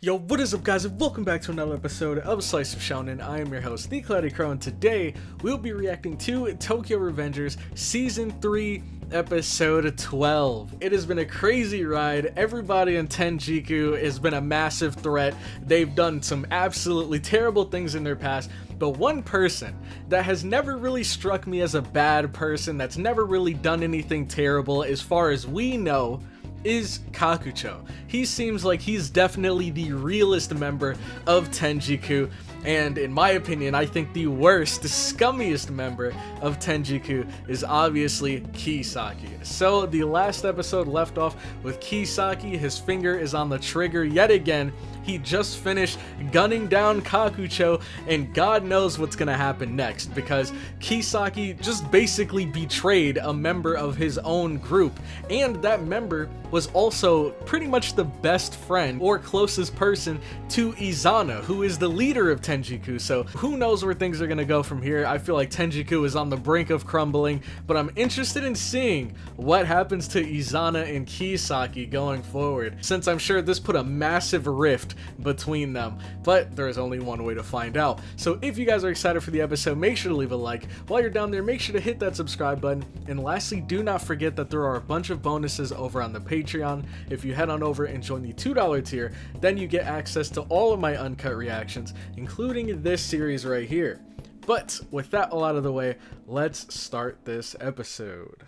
Yo, what is up guys, and welcome back to another episode of Slice of Shonen. I am your host, the CloudyCrow, and today we'll be reacting to Tokyo Revengers Season 3, Episode 12. It has been a crazy ride. Everybody in Tenjiku has been a massive threat. They've done some absolutely terrible things in their past, but one person that has never really struck me as a bad person, that's never really done anything terrible as far as we know, is Kakucho. He seems like he's definitely the realest member of Tenjiku, and in my opinion, I think the worst, the scummiest member of Tenjiku is obviously Kisaki. So the last episode left off with Kisaki. His finger is on the trigger yet again. He just finished gunning down Kakucho, and God knows what's gonna happen next, because Kisaki just basically betrayed a member of his own group, and that member was also pretty much the best friend or closest person to Izana, who is the leader of Tenjiku. So who knows where things are gonna go from here. I feel like Tenjiku is on the brink of crumbling, but I'm interested in seeing what happens to Izana and Kisaki going forward, since I'm sure this put a massive rift between them, but there is only one way to find out. So if you guys are excited for the episode, make sure to leave a like. While you're down there, make sure to hit that subscribe button, and lastly, do not forget that there are a bunch of bonuses over on the Patreon. If you head on over and join the $2 tier, then you get access to all of my uncut reactions, including this series right here. But with that all out of the way, let's start this episode.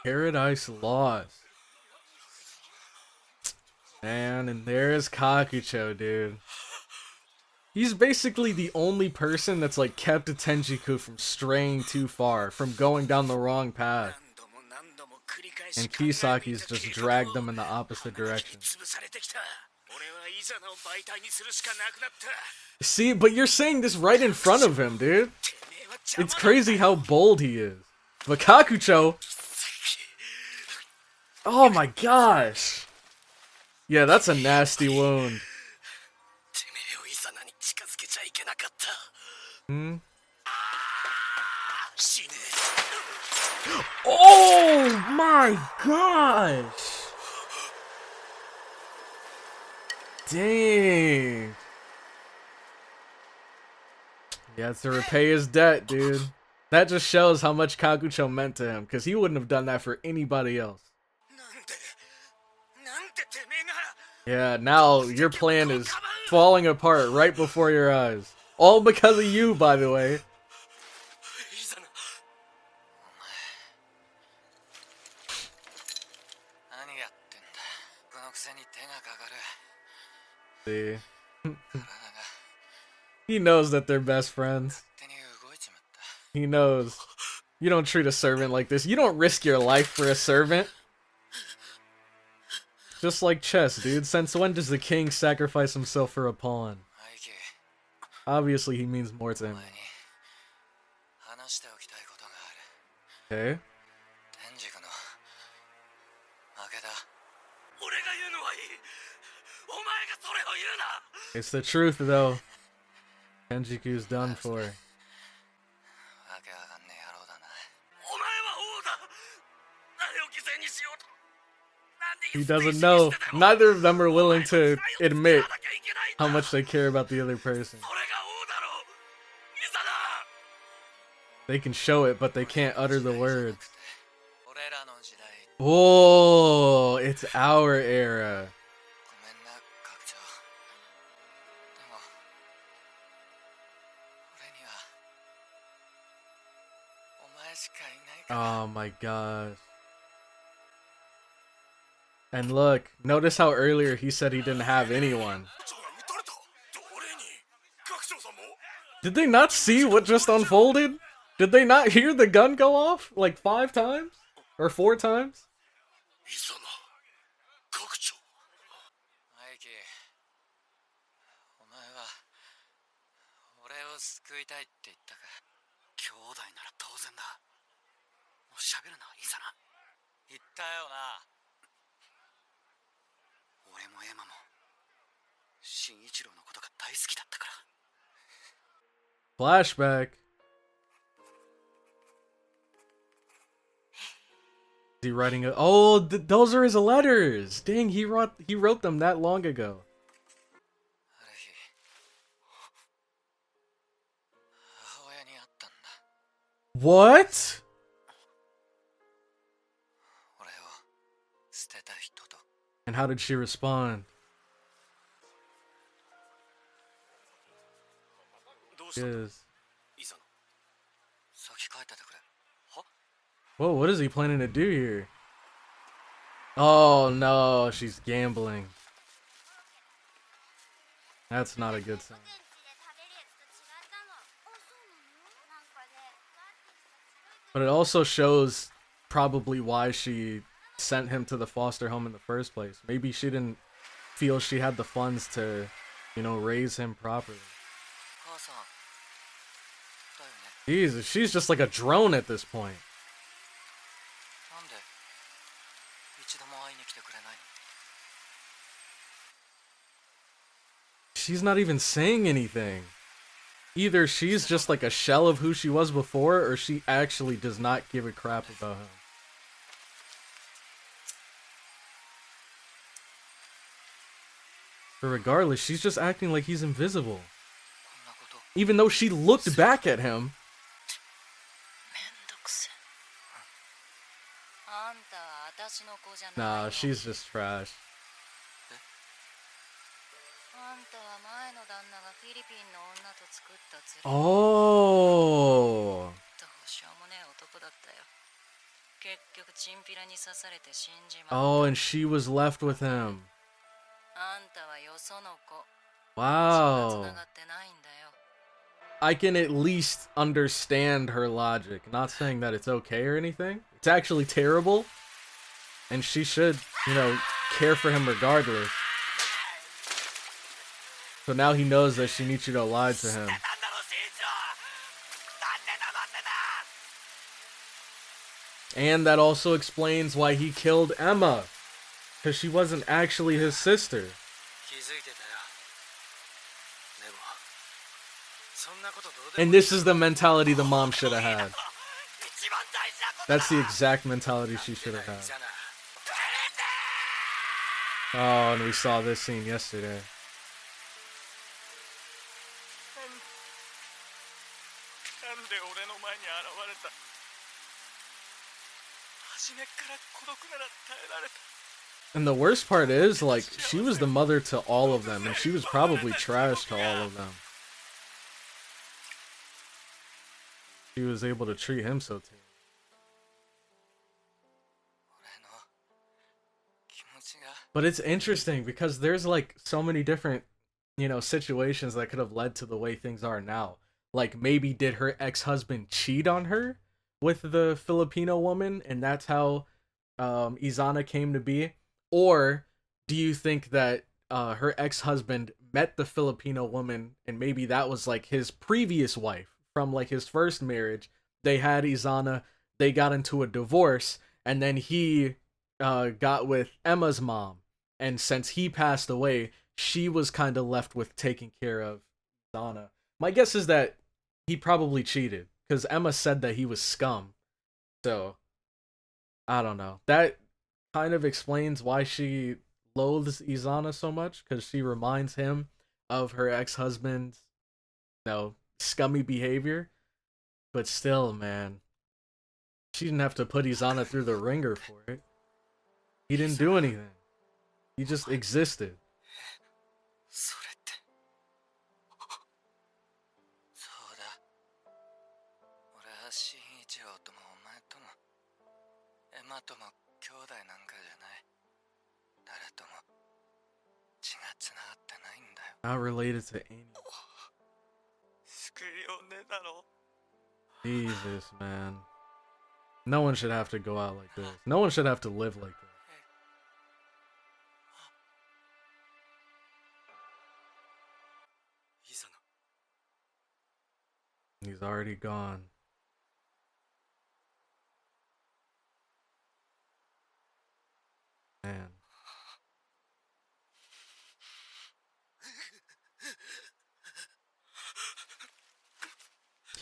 Paradise Lost. Man, and there's Kakucho, dude. He's basically the only person that's like kept Tenjiku from straying too far, from going down the wrong path. And Kisaki's just dragged them in the opposite direction. See, but you're saying this right in front of him, dude. It's crazy how bold he is. But Kakucho... Oh my gosh! Yeah, that's a nasty wound. Hmm? Oh my gosh! Dang. He has to repay his debt, dude. That just shows how much Kakucho meant to him, because he wouldn't have done that for anybody else. Yeah, now your plan is falling apart right before your eyes. All because of you, by the way. See? He knows that they're best friends. He knows. You don't treat a servant like this. You don't risk your life for a servant. Just like chess, dude. Since when does the king sacrifice himself for a pawn? Obviously, he means more to him. Okay. It's the truth, though. Tenjiku's done for. He doesn't know. Neither of them are willing to admit how much they care about the other person. They can show it, but they can't utter the words. Whoa, it's our era. Oh my gosh. And look, notice how earlier he said he didn't have anyone. Did they not see what just unfolded? Did they not hear the gun go off like 5 times? Or 4 times? Flashback. Is he writing a? Oh, those are his letters. Dang, he wrote them that long ago. What? And how did she respond? Yes. Whoa, what is he planning to do here? Oh no, she's gambling. That's not a good sign. But it also shows probably why she sent him to the foster home in the first place. Maybe she didn't feel she had the funds to, raise him properly. Jesus, she's just like a drone at this point. She's not even saying anything. Either she's just like a shell of who she was before, or she actually does not give a crap about him. But regardless, she's just acting like he's invisible. Even though she looked back at him. Nah, she's just trash. Oh. Oh, and she was left with him. Wow. I can at least understand her logic. Not saying that it's okay or anything. It's actually terrible. And she should, care for him regardless. So now he knows that Shinichiro lied to him. And that also explains why he killed Emma. Because she wasn't actually his sister. And this is the mentality the mom should have had. That's the exact mentality she should have had. Oh, and we saw this scene yesterday. And the worst part is, like, she was the mother to all of them, and she was probably trash to all of them. She was able to treat him so terribly. But it's interesting because there's like so many different, situations that could have led to the way things are now. Like maybe did her ex-husband cheat on her with the Filipino woman and that's how Izana came to be? Or do you think that her ex-husband met the Filipino woman and maybe that was like his previous wife from like his first marriage? They had Izana, they got into a divorce, and then he got with Emma's mom, and since he passed away, she was kind of left with taking care of Izana. My guess is that he probably cheated because Emma said that he was scum. So I don't know. That kind of explains why she loathes Izana so much, because she reminds him of her ex-husband's, scummy behavior. But still, man, she didn't have to put Izana through the ringer for it. He didn't do anything. He just existed. Not related to any. Jesus, man. No one should have to go out like this. No one should have to live like this. He's already gone. Man.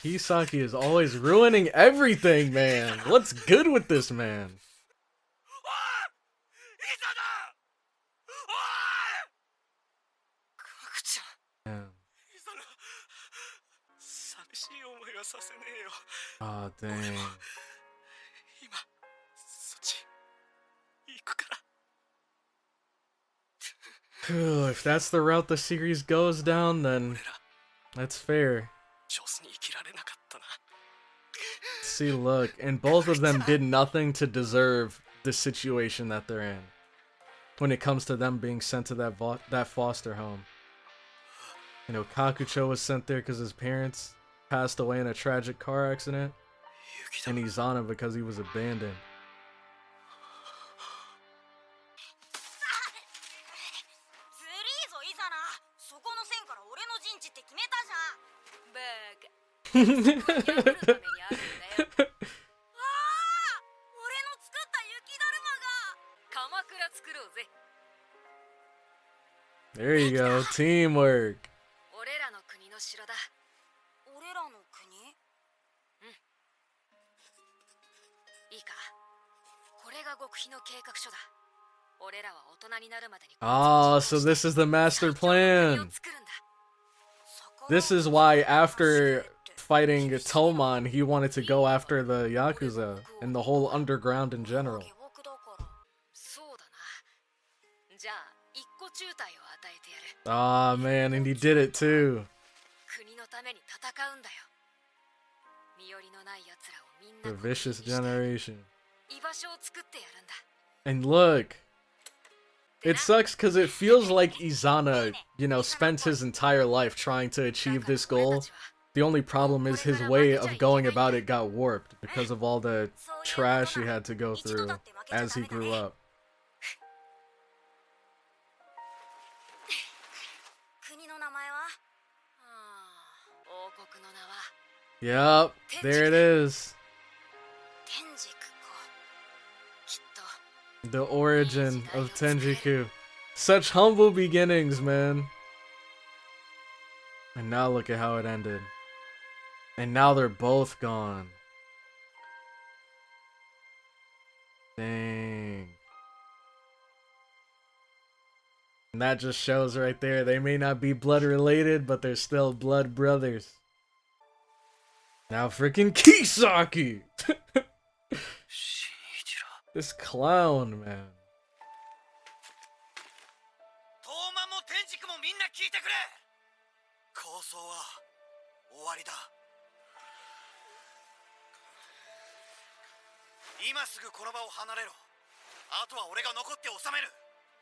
Kisaki is always ruining everything, man. What's good with this man? Damn. Oh, dang. Phew, if that's the route the series goes down, then that's fair. See, look, and both of them did nothing to deserve the situation that they're in when it comes to them being sent to that foster home. You know, Kakucho was sent there because his parents passed away in a tragic car accident, and Izana because he was abandoned. There you go, teamwork. Oh, so this is the master plan. This is why after fighting Tomon, he wanted to go after the Yakuza and the whole underground in general. Ah, man, and he did it too. The vicious generation. And look, it sucks because it feels like Izana, you know, spent his entire life trying to achieve this goal. The only problem is his way of going about it got warped because of all the trash he had to go through as he grew up. Yep, there it is. The origin of Tenjiku. Such humble beginnings, man. And now look at how it ended. And now they're both gone. Dang. And that just shows right there, they may not be blood related, but they're still blood brothers. Now freaking Kisaki! This clown, man.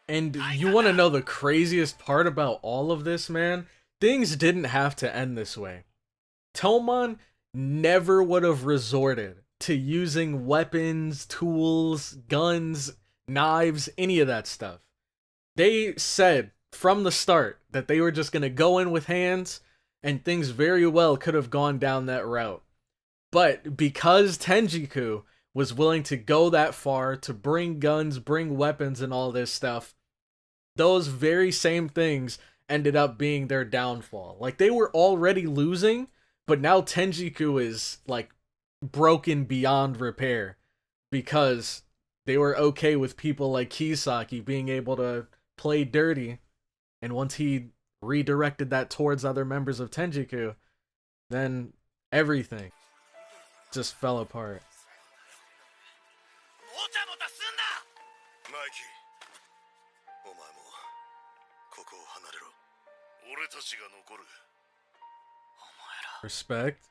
And you want to know the craziest part about all of this, man? Things didn't have to end this way. Tomon never would have resorted to using weapons, tools, guns, knives, any of that stuff. They said from the start that they were just going to go in with hands, and things very well could have gone down that route. But because Tenjiku was willing to go that far to bring guns, bring weapons, and all this stuff, those very same things ended up being their downfall. Like, they were already losing, but now Tenjiku is, like, broken beyond repair because they were okay with people like Kisaki being able to play dirty, and once he redirected that towards other members of Tenjiku, then everything just fell apart. Respect.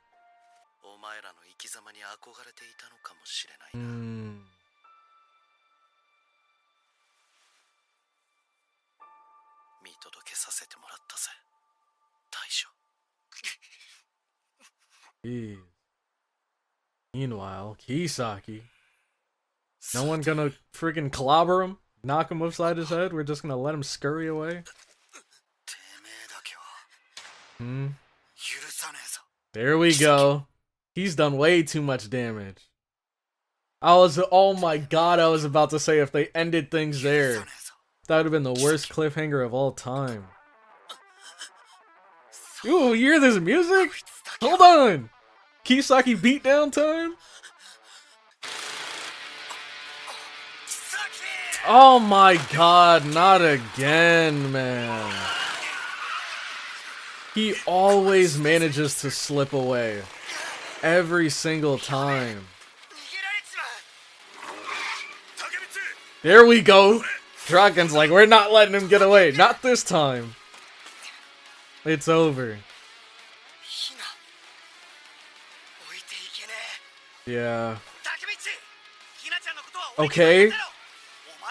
Jeez. Meanwhile, Kisaki. No one gonna freaking clobber him? Knock him upside his head? We're just gonna let him scurry away? There we go. He's done way too much damage. Oh my god, I was about to say if they ended things there, that would have been the worst cliffhanger of all time. Ooh, you hear this music? Hold on! Kisaki beatdown time? Oh my god, not again, man. He always manages to slip away. Every single time. There we go. Draken's like, we're not letting him get away. Not this time. It's over. Yeah. Okay.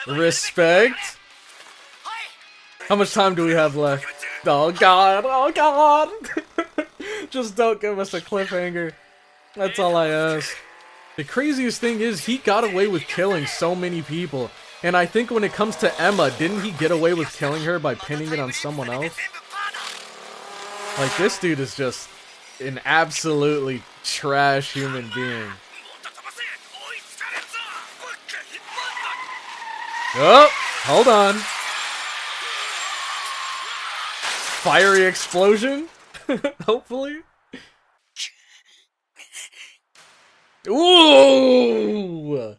Respect. How much time do we have left? Oh god, oh god. Just don't give us a cliffhanger. That's all I ask. The craziest thing is he got away with killing so many people. And I think when it comes to Emma, didn't he get away with killing her by pinning it on someone else? Like, this dude is just an absolutely trash human being. Oh, hold on. Fiery explosion? Hopefully. Ooh!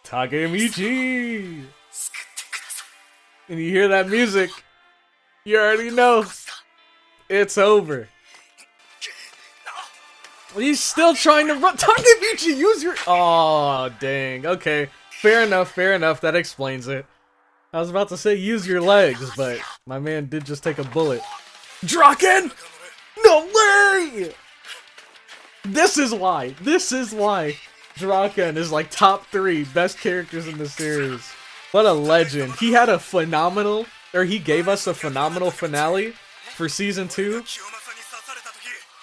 Takemichi! And you hear that music, you already know it's over. He's still trying to run. Takemichi, use your. Oh, dang. Okay. Fair enough, fair enough. That explains it. I was about to say use your legs, but my man did just take a bullet. Draken! No way! This is why Draken is like top 3 best characters in the series. What a legend. He had a phenomenal, or he gave us a phenomenal finale for season 2.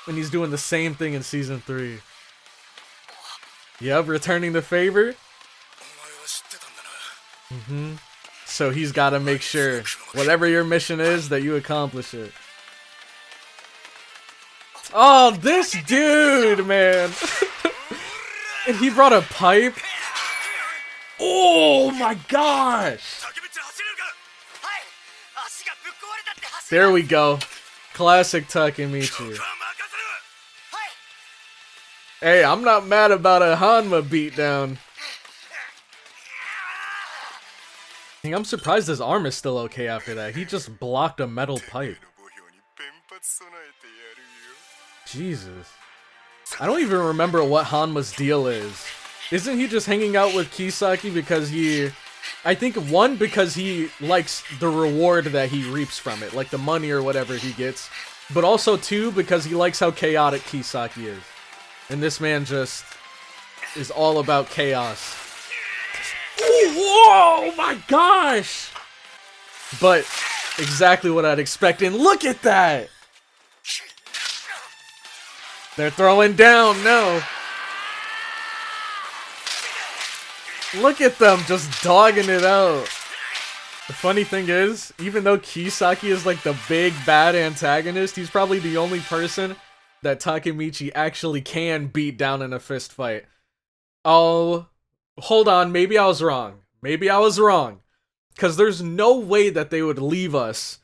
And he's doing the same thing in season 3. Yep, returning the favor. So he's got to make sure, whatever your mission is, that you accomplish it. Oh, this dude, man. And he brought a pipe. Oh my gosh. There we go. Classic Takemichi. Hey, I'm not mad about a Hanma beatdown. I'm surprised his arm is still okay after that. He just blocked a metal pipe. Jesus. I don't even remember what Hanma's deal is. Isn't he just hanging out with Kisaki because he... I think, one, because he likes the reward that he reaps from it, like the money or whatever he gets. But also, 2, because he likes how chaotic Kisaki is. And this man just is all about chaos. Whoa, my gosh! But exactly what I'd expect, and look at that! They're throwing down, no. Look at them just dogging it out. The funny thing is, even though Kisaki is like the big bad antagonist, he's probably the only person that Takemichi actually can beat down in a fist fight. Oh, hold on, maybe I was wrong. Maybe I was wrong. Because there's no way that they would leave us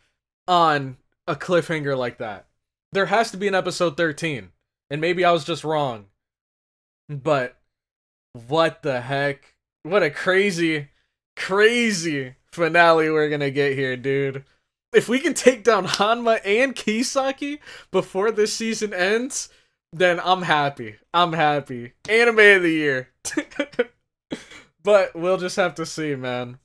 on a cliffhanger like that. There has to be an episode 13. And maybe I was just wrong. But, what the heck? What a crazy, crazy finale we're gonna get here, dude. If we can take down Hanma and Kisaki before this season ends, then I'm happy. I'm happy. Anime of the year. But we'll just have to see, man.